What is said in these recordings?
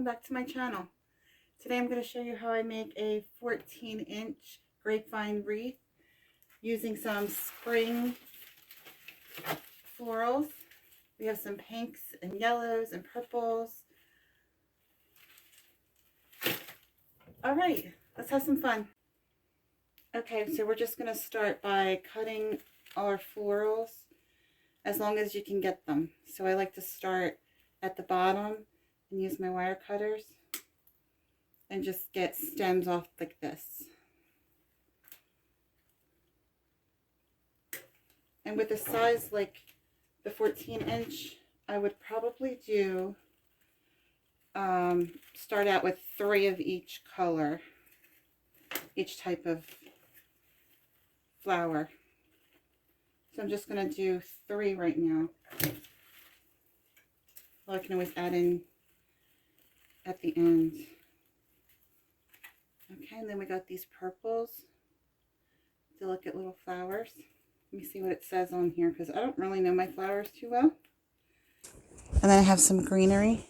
welcome back to my channel. Today I'm going to show you how I make a 14-inch grapevine wreath using some spring florals. We have some pinks and yellows and purples. Alright, let's have some fun. Okay, so we're just going to start by cutting our florals as long as you can get them. So I like to start at the bottom and use my wire cutters and just get stems off like this. And with a size like the 14-inch, I would probably do start out with 3 of each color, each type of flower. So I'm just going to do 3 right now. Well, I can always add in at the end. Okay, and then we got these purples, delicate little flowers. Let me see what it says on here because I don't really know my flowers too well. And then I have some greenery.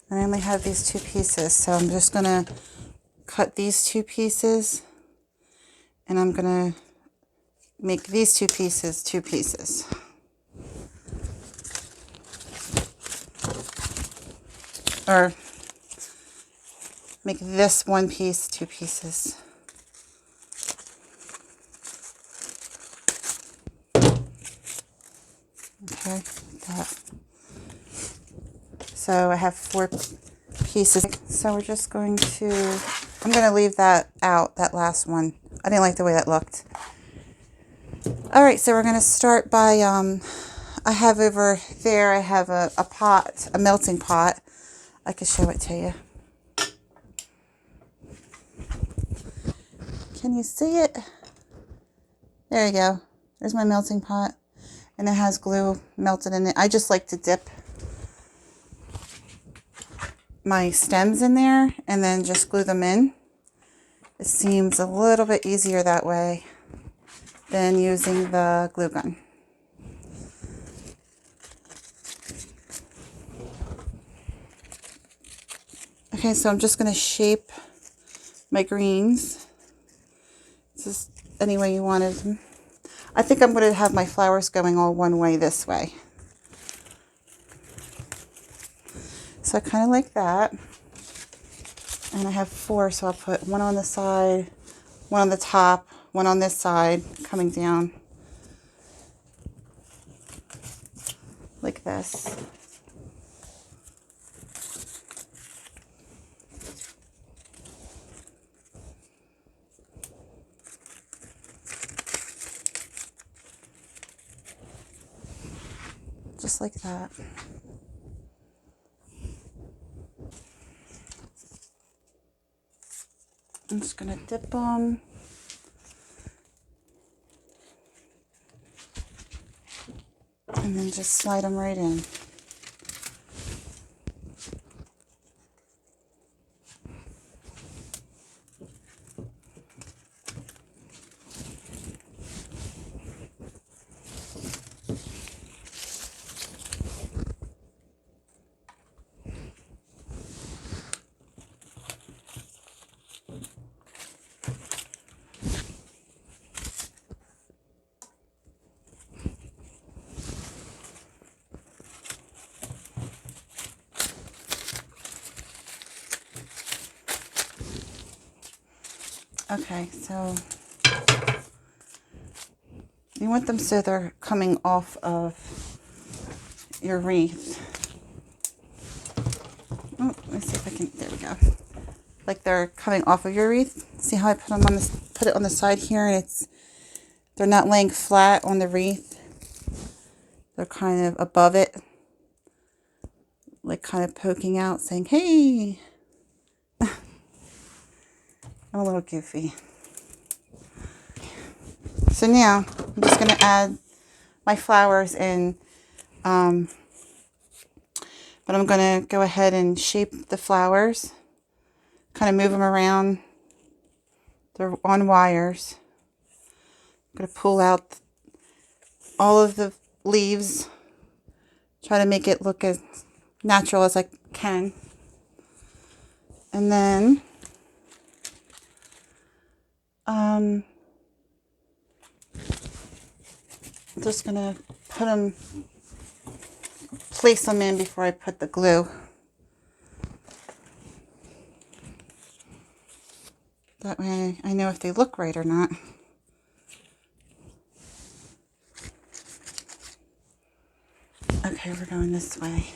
And I only have these 2 pieces, so I'm just going to cut these 2 pieces and I'm going to make these 2 pieces 2 pieces. Or make this 1 piece 2 pieces. Okay, that. So I have 4 pieces. So we're just going to, I'm going to leave that out, that last one. I didn't like the way that looked. Alright, so we're going to start by, I have over there, I have a pot, a melting pot. I can show it to you. Can you see it? There you go. There's my melting pot. And it has glue melted in it. I just like to dip my stems in there and then just glue them in. It seems a little bit easier that way than using the glue gun. Okay, so I'm just going to shape my greens just any way you wanted them. I think I'm going to have my flowers going all one way this way. So I kind of like that. And I have 4, so I'll put 1 on the side, 1 on the top, 1 on this side, coming down like this. Just like that. I'm just going to dip them. And then just slide them right in. Okay, so you want them so they're coming off of your wreath. Oh, let me see if I can, there we go. Like they're coming off of your wreath. See how I put them on this, put it on the side here, and they're not laying flat on the wreath. They're kind of above it, like kind of poking out, saying, hey. I'm a little goofy. So now I'm just going to add my flowers in, but I'm going to go ahead and shape the flowers, kind of move them around. They're on wires. I'm going to pull out all of the leaves Try to make it look as natural as I can. And then I'm just going to place them in before I put the glue. That way I know if they look right or not. Okay, we're going this way.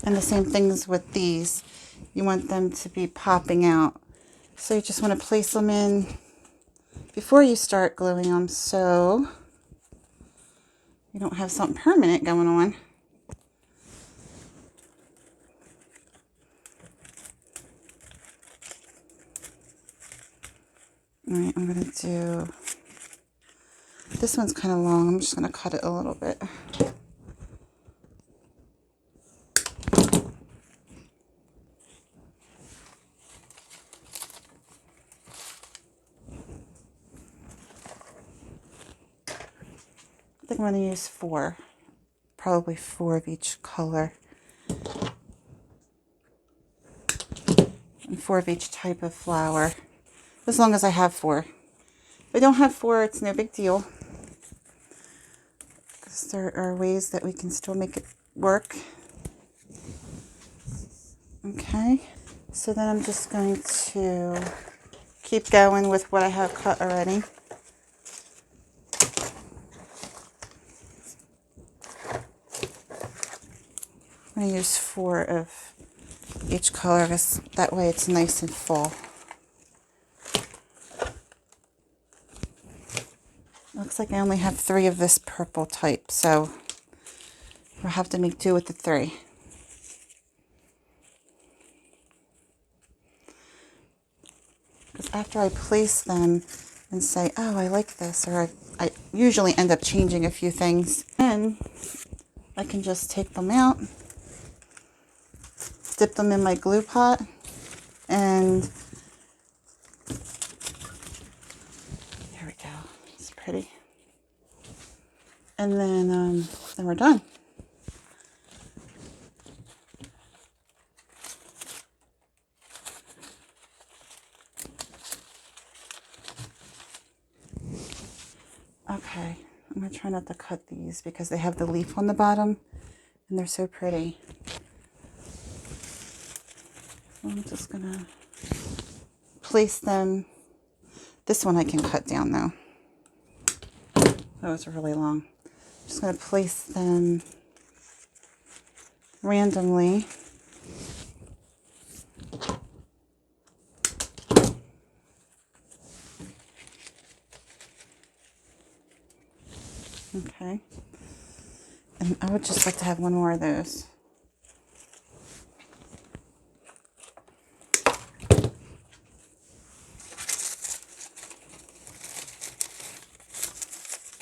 And the same things with these. You want them to be popping out. So you just want to place them in before you start gluing them so you don't have something permanent going on. All right, I'm going to do, this one's kind of long. I'm just going to cut it a little bit. I think I'm going to use 4, probably 4 of each color, and 4 of each type of flower, as long as I have 4. If I don't have 4, it's no big deal, because there are ways that we can still make it work. Okay, so then I'm just going to keep going with what I have cut already. I'm going to use 4 of each color, because that way it's nice and full. Looks like I only have 3 of this purple type, so we'll have to make do with the 3. Because after I place them and say, oh, I like this, or I usually end up changing a few things, then I can just take them out, dip them in my glue pot, and there we go. It's pretty. And then we're done. Okay, I'm going to try not to cut these because they have the leaf on the bottom and they're so pretty. So I'm just going to place them. This one I can cut down though. That was really long. I'm just going to place them randomly. Okay. And I would just like to have one more of those.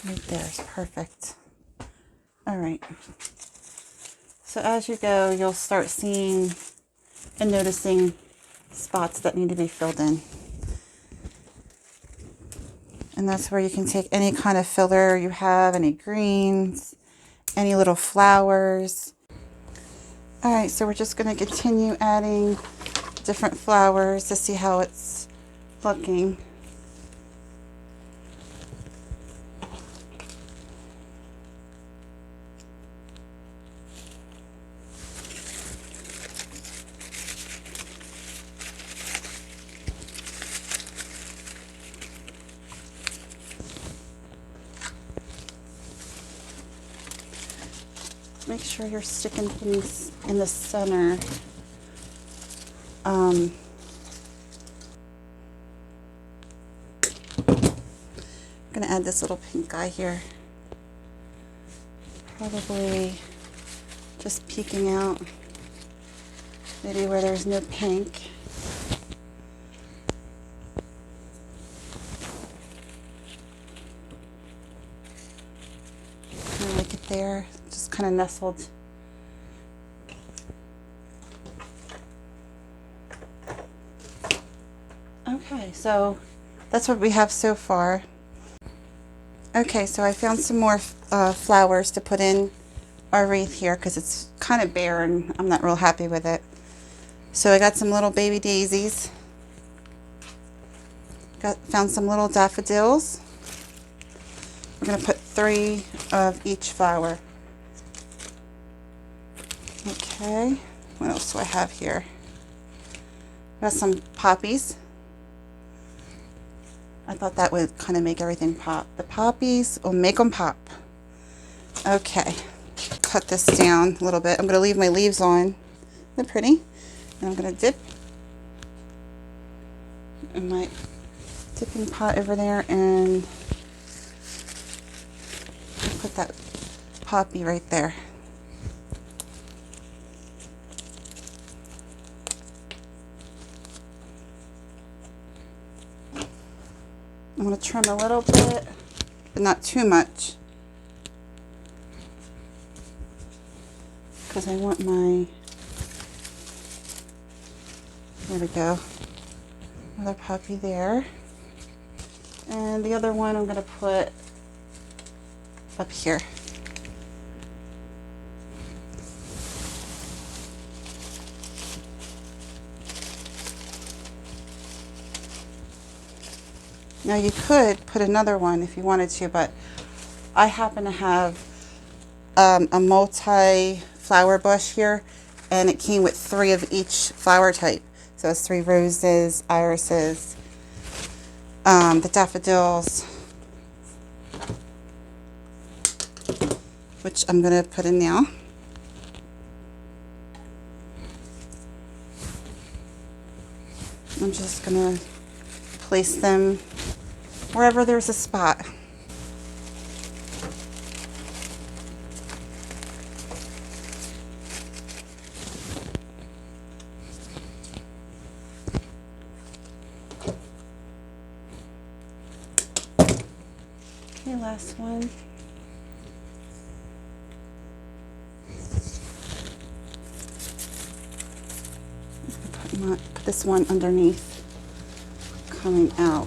Right there is perfect. All right. So as you go, you'll start seeing and noticing spots that need to be filled in. And that's where you can take any kind of filler you have, any greens, any little flowers. All right, so we're just going to continue adding different flowers to see how it's looking. Make sure you're sticking things in the center. I'm going to add this little pink guy here. Probably just peeking out, maybe where there's no pink. Kind of like it there, just kind of nestled. Okay, so that's what we have so far. Okay, so I found some more flowers to put in our wreath here because it's kind of bare and I'm not real happy with it. So I got some little baby daisies. Found some little daffodils. We're going to put 3 of each flower. Okay, what else do I have here? Got some poppies. I thought that would kind of make everything pop. The poppies will make them pop. Okay, cut this down a little bit. I'm going to leave my leaves on. They're pretty. And I'm going to dip in my dipping pot over there and put that poppy right there. I'm going to trim a little bit, but not too much, because I want my, there we go, another poppy there. And the other one I'm going to put up here. Now you could put another one if you wanted to, but I happen to have a multi-flower bush here, and it came with 3 of each flower type. So it's 3 roses, irises, the daffodils, which I'm going to put in now. I'm just going to place them wherever there's a spot. Okay, last one. Put this one underneath, coming out.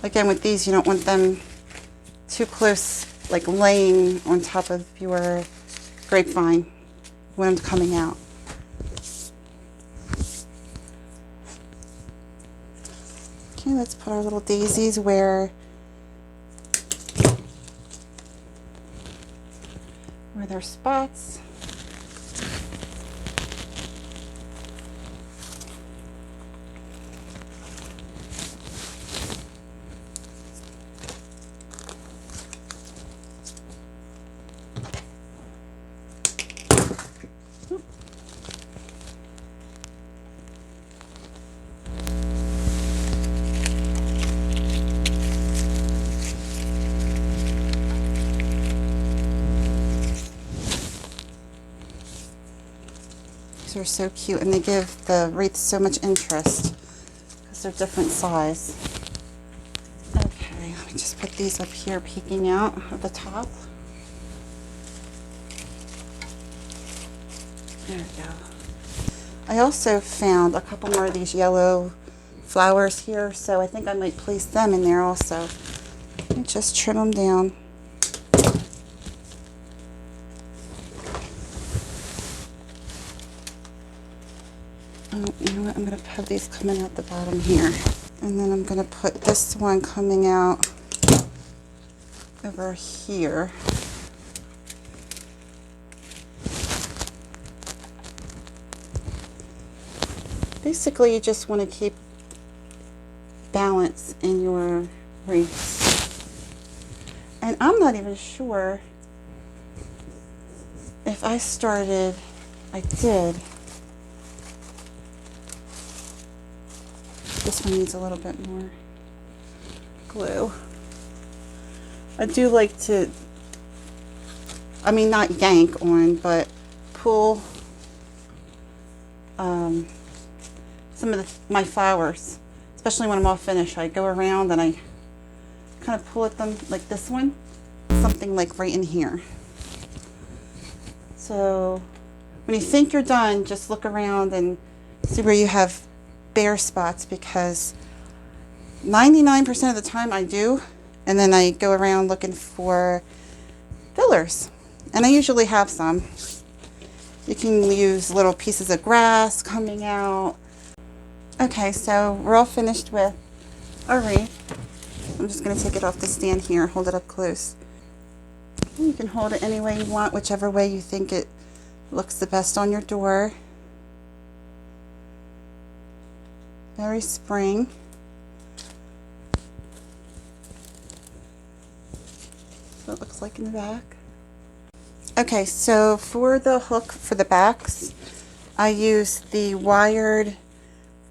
Again, with these, you don't want them too close, like laying on top of your grapevine. You want them coming out. Okay, let's put our little daisies where there's spots. These are so cute, and they give the wreaths so much interest because they're different size. Okay, let me just put these up here peeking out of the top. There we go. I also found a couple more of these yellow flowers here, so I think I might place them in there also. Let me just trim them down. Oh, you know what? I'm going to have these coming out the bottom here. And then I'm going to put this one coming out over here. Basically, you just want to keep balance in your wreaths. And I'm not even sure if I started, I did. This one needs a little bit more glue. I do like to, I mean, not yank on, but pull some of my flowers, especially when I'm all finished. I go around and I kind of pull at them like this one, something like right in here. So when you think you're done, just look around and see where you have bare spots, because 99% of the time I do, And then I go around looking for fillers. And I usually have some. You can use little pieces of grass coming out. Okay, so we're all finished with our wreath. I'm just going to take it off the stand here, hold it up close. You can hold it any way you want, whichever way you think it looks the best on your door. Very spring. So it looks like in the back. Okay, so for the hook for the backs, I use the wired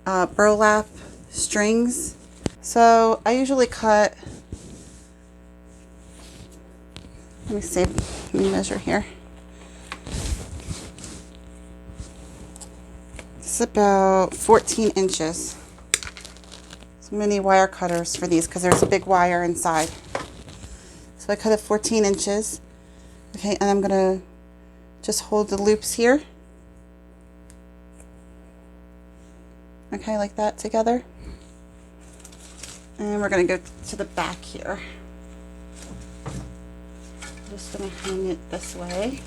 burlap strings. So I usually cut, let me see, let me measure here. It's about 14 inches. So many wire cutters for these because there's a big wire inside. So I cut it 14 inches. Okay, and I'm gonna just hold the loops here. Okay, like that together. And we're gonna go to the back here. I'm just gonna hang it this way.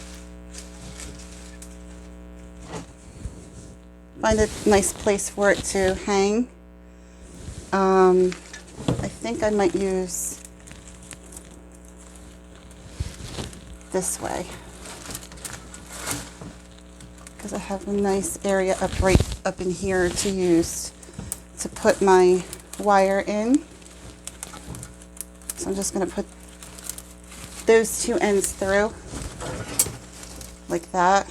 Find a nice place for it to hang. I think I might use this way because I have a nice area right up in here to use to put my wire in. So I'm just going to put those two ends through like that.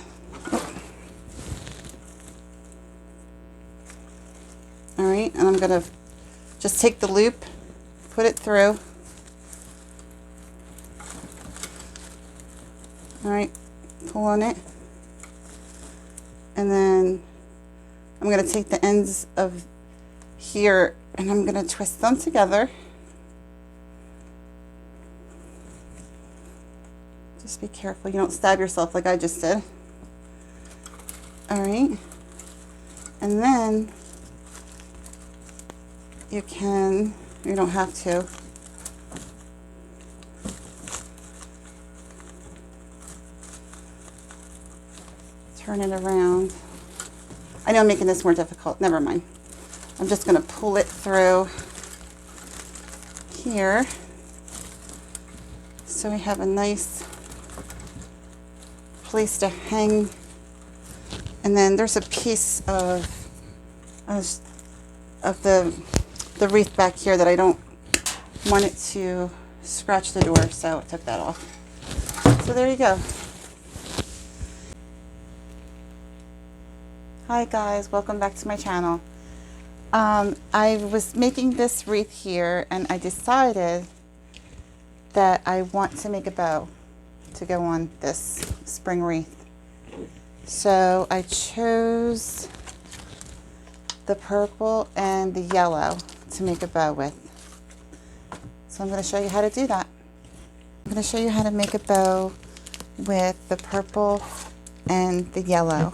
All right, and I'm going to just take the loop, put it through. All right, pull on it. And then I'm going to take the ends of here and I'm going to twist them together. Just be careful you don't stab yourself like I just did. All right. And then you don't have to. Turn it around. I know I'm making this more difficult. Never mind. I'm just going to pull it through here so we have a nice place to hang. And then there's a piece of the wreath back here that I don't want it to scratch the door, so I took that off. So there you go. Hi guys, welcome back to my channel. I was making this wreath here and I decided that I want to make a bow to go on this spring wreath. So I chose the purple and the yellow to make a bow with. So I'm going to show you how to do that. I'm going to show you how to make a bow with the purple and the yellow.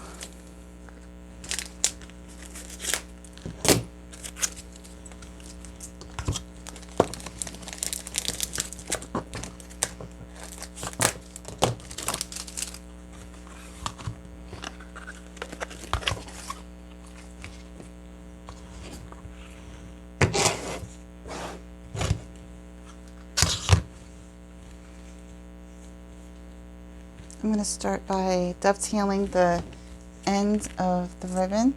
I'm going to start by dovetailing the end of the ribbon,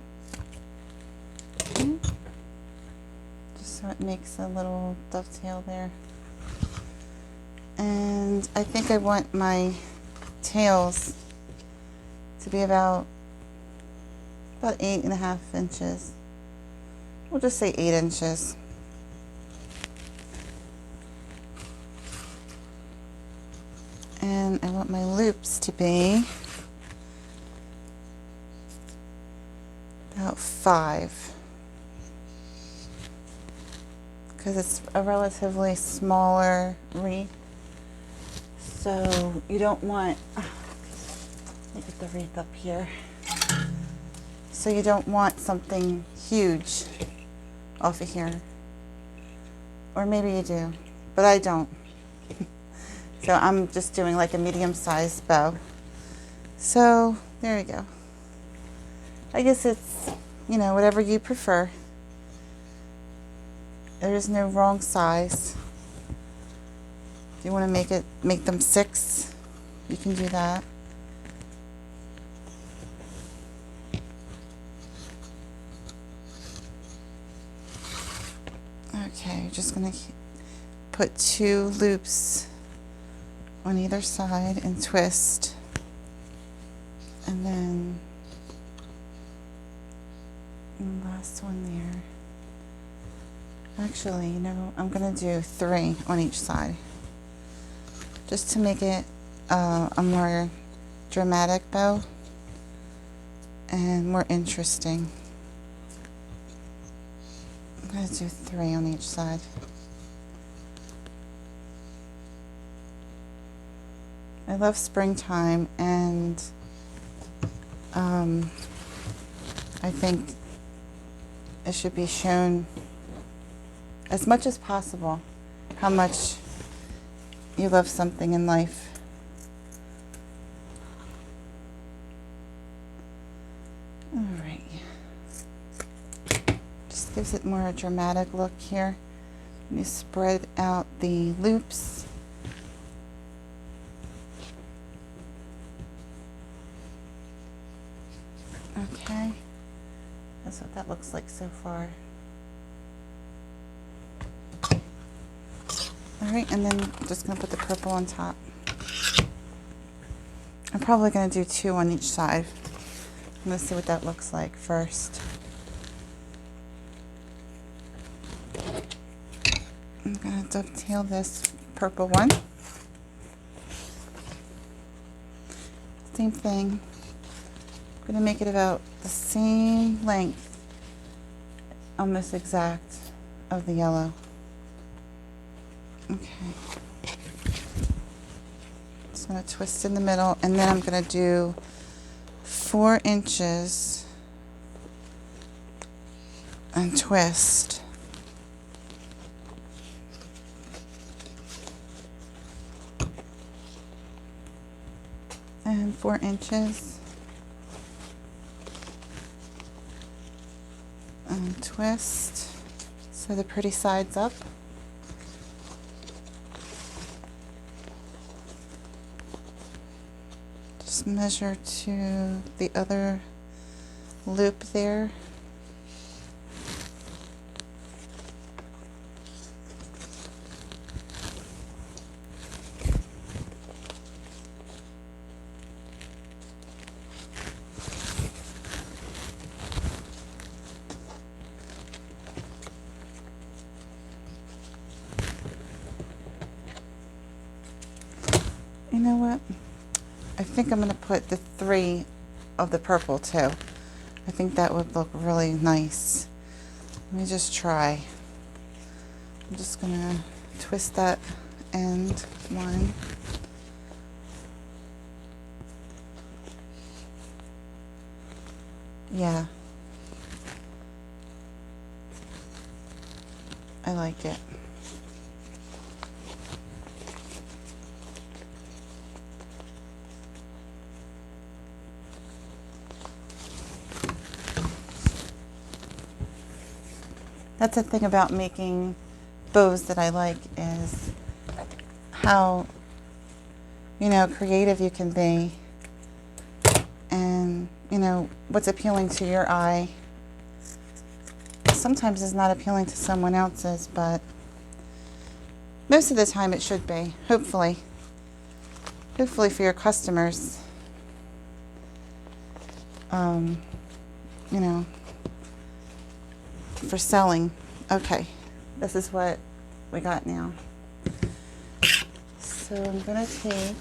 okay, just so it makes a little dovetail there. And I think I want my tails to be about 8.5 inches. We'll just say 8 inches. And I want my loops to be about 5 because it's a relatively smaller wreath. So you don't want, let me get the wreath up here. So you don't want something huge off of here. Or maybe you do, but I don't. So I'm just doing like a medium-sized bow. So there you go. I guess it's, you know, whatever you prefer. There is no wrong size. If you want to make them 6, you can do that. Okay, you're just going to put 2 loops on either side and twist. And then the last one there. Actually, you know, I'm going to do 3 on each side, just to make it a more dramatic bow and more interesting. I'm going to do 3 on each side. I love springtime, and I think it should be shown as much as possible how much you love something in life. All right. Just gives it more a dramatic look here. You spread out the loops. Okay. That's what that looks like so far. Alright, and then I'm just going to put the purple on top. I'm probably going to do 2 on each side. I'm going to see what that looks like first. I'm going to dovetail this purple one. Same thing. I'm going to make it about the same length, almost exact, of the yellow. Okay. Just going to twist in the middle, and then I'm going to do 4 inches and twist. And 4 inches and twist, so the pretty side's up. Just measure to the other loop there. You know what? I think I'm going to put the 3 of the purple too. I think that would look really nice. Let me just try. I'm just going to twist that end one. Yeah. I like it. That's the thing about making bows that I like, is how, you know, creative you can be, and, you know, what's appealing to your eye sometimes is not appealing to someone else's, but most of the time it should be, hopefully for your customers. You know, for selling. Okay, this is what we got now. So I'm going to take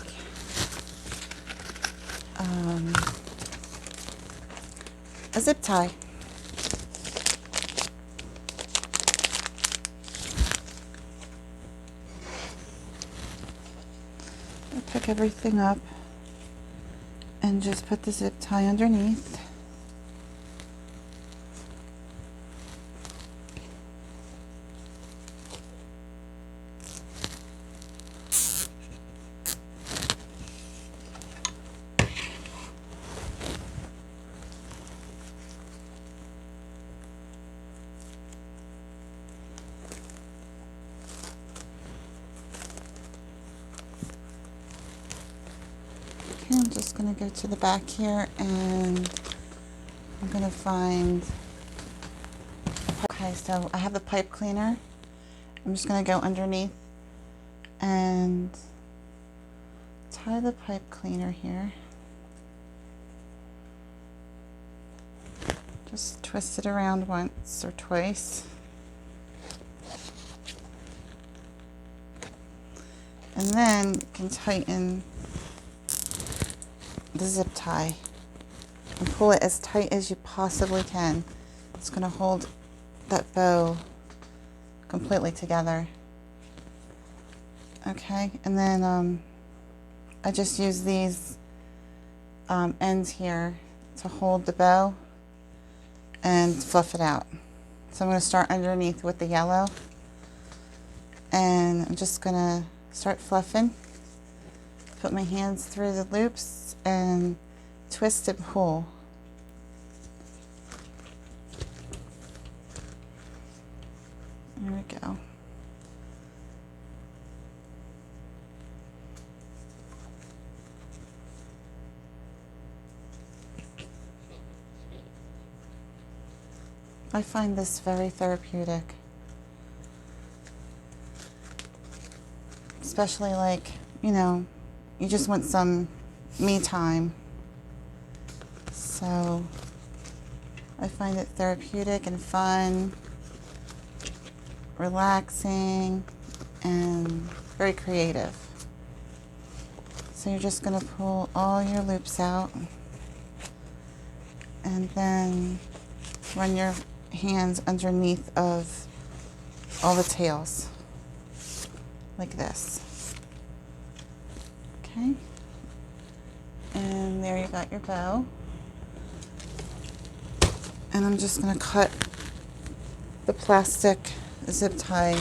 a zip tie. I'll pick everything up and just put the zip tie underneath. just going to go to the back here and I'm going to find, okay, so I have the pipe cleaner. I'm just going to go underneath and tie the pipe cleaner here. Just twist it around once or twice. And then you can tighten the zip tie and pull it as tight as you possibly can. It's going to hold that bow completely together. Okay, and then I just use these ends here to hold the bow and fluff it out. So I'm going to start underneath with the yellow, and I'm just going to start fluffing. Put my hands through the loops and twist and pull. There we go. I find this very therapeutic, especially like, you know, you just want some me time. So I find it therapeutic and fun, relaxing, and very creative. So you're just going to pull all your loops out and then run your hands underneath of all the tails like this. Okay, and there you got your bow. And I'm just going to cut the plastic zip tie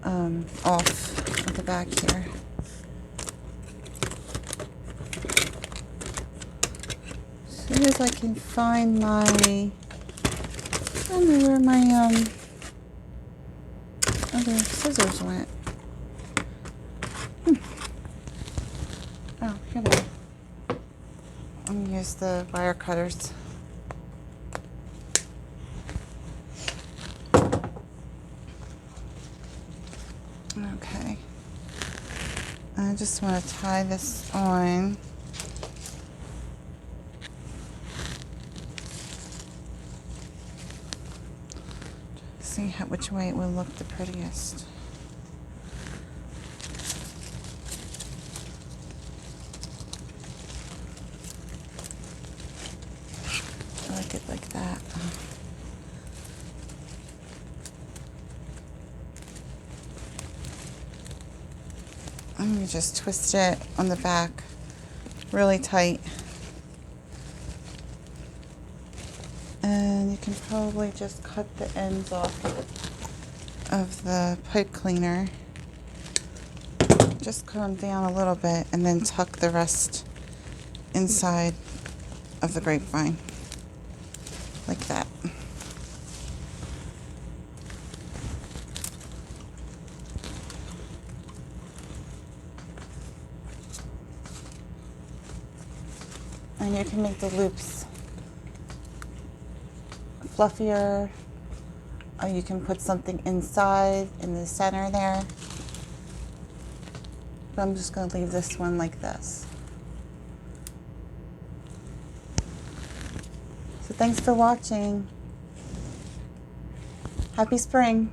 off at the back here. As soon as I can find my, I don't know where my other scissors went. Oh, here they are. I'm going to use the wire cutters. Okay. I just want to tie this on. See which way it will look the prettiest. I like it like that. I'm going to just twist it on the back really tight. And you can probably just cut the ends off of the pipe cleaner. Just cut them down a little bit and then tuck the rest inside of the grapevine. Like that. And you can make the loops fluffier, or you can put something inside in the center there. But I'm just going to leave this one like this. So thanks for watching. Happy spring.